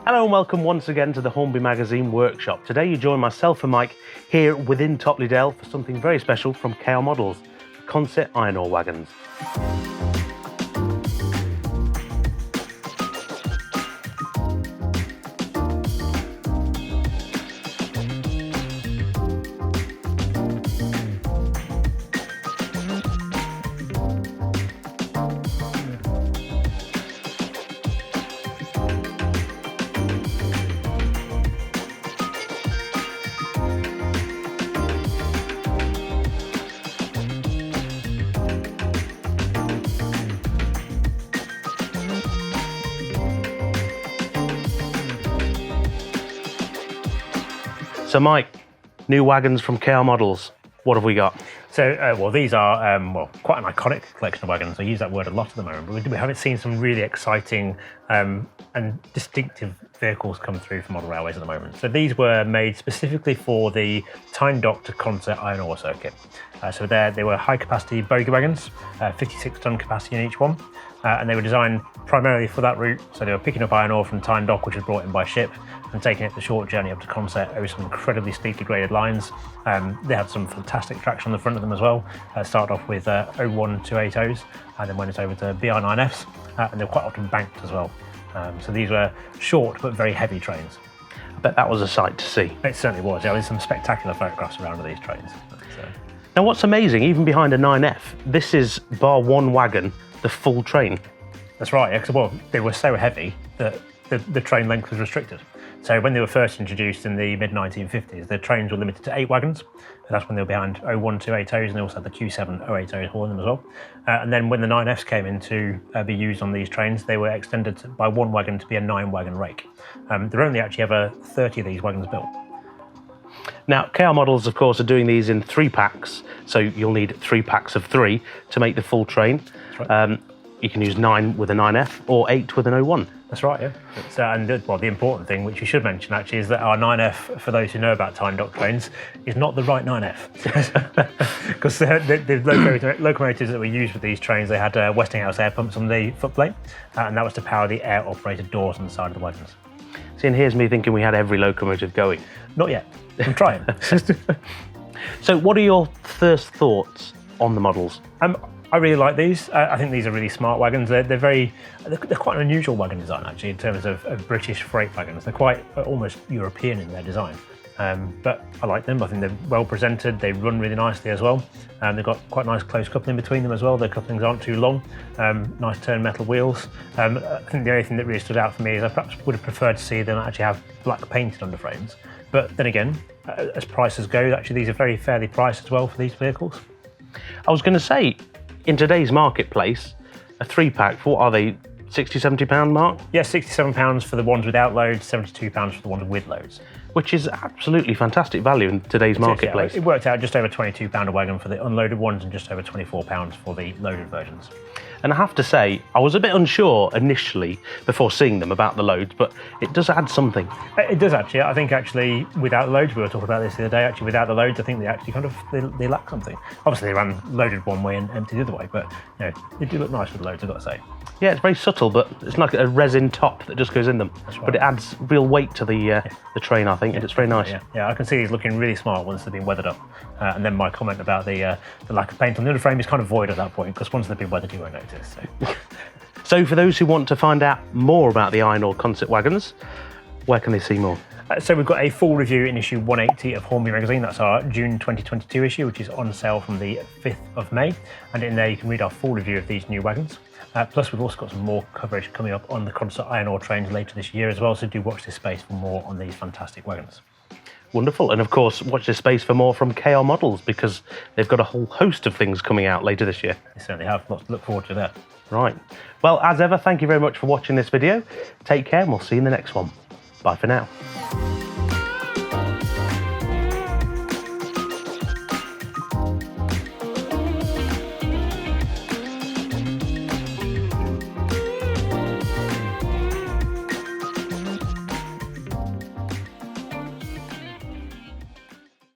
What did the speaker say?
Hello and welcome once again to the Hornby Magazine workshop. Today you join myself and Mike here within Topley Dale for something very special from KR Models, the Consett Iron Ore wagons. So Mike, new wagons from KR Models, what have we got? So, well, these are quite an iconic collection of wagons. I use that word a lot at the moment, but we haven't seen some really exciting and distinctive vehicles come through from Model Railways at the moment. So these were made specifically for the Tyne Dock to Consett Iron Ore circuit. So they were high-capacity bogie wagons, 56-ton capacity in each one, and they were designed primarily for that route. So they were picking up iron ore from Tyne Dock, which was brought in by ship, and taking it the short journey up to Consett over some incredibly steeply graded lines. They had some fantastic traction on the front of them as well. Started off with 01280s, and then went over to BR9Fs, and they were quite often banked as well. So these were short but very heavy trains. I bet that was a sight to see. It certainly was. There's some spectacular photographs around of these trains. Now what's amazing, even behind a 9F, this is, bar one wagon, the full train. That's right, yeah, because they were so heavy that the train length was restricted. So when they were first introduced in the mid-1950s, the trains were limited to 8 wagons. And that's when they were behind 01280s, and they also had the Q7080s hauling them as well. And then when the 9Fs came in to be used on these trains, they were extended by 1 wagon to be a 9-wagon rake. There are only actually ever 30 of these wagons built. Now, KR Models, of course, are doing these in 3 packs, so you'll need 3 packs of 3 to make the full train. That's right. You can use 9 with a 9F or 8 with an 01. That's right, yeah. And the important thing, which you should mention actually, is that our 9F, for those who know about Tyne Dock trains, is not the right 9F. Because the locomotives that were used with these trains, they had Westinghouse air pumps on the footplate, and that was to power the air-operated doors on the side of the wagons. See, and here's me thinking we had every locomotive going. Not yet. I'm trying. So what are your first thoughts on the models? I really like these. I think these are really smart wagons. They're quite an unusual wagon design actually in terms of British freight wagons. They're quite almost European in their design, but I like them. I think they're well presented. They run really nicely as well. They've got quite nice close coupling between them as well. The couplings aren't too long. Nice turn metal wheels. I think the only thing that really stood out for me is I perhaps would have preferred to see them actually have black painted underframes. But then again, as prices go, actually these are very fairly priced as well for these vehicles. I was going to say, in today's marketplace, a 3-pack, what are they, £60–70 mark? Yeah, £67 for the ones without loads, £72 for the ones with loads. Which is absolutely fantastic value in today's marketplace. It worked out just over £22 a wagon for the unloaded ones and just over £24 for the loaded versions. And I have to say, I was a bit unsure initially before seeing them about the loads, but it does add something. It does actually. I think actually without the loads, we were talking about this the other day, actually without the loads, I think they actually they lack something. Obviously they ran loaded one way and empty the other way, but you know, they do look nice with the loads, I've got to say. Yeah, it's very subtle, but it's like a resin top that just goes in them. That's right. But it adds real weight to the train, I think, and it's very nice. Yeah, I can see these looking really smart once they've been weathered up. And then my comment about the lack of paint on the underframe is kind of void at that point, because once they've been weathered, you won't notice. So. So for those who want to find out more about the Iron Ore Consett wagons, where can they see more? So we've got a full review in issue 180 of Hornby Magazine. That's our June 2022 issue, which is on sale from the 5th of May. And in there you can read our full review of these new wagons. Plus we've also got some more coverage coming up on the Consett Iron Ore trains later this year as well, so do watch this space for more on these fantastic wagons. Wonderful, and of course watch this space for more from KR Models, because they've got a whole host of things coming out later this year. They certainly have, lots to look forward to that. Right, well, as ever, thank you very much for watching this video. Take care and we'll see you in the next one. Bye for now.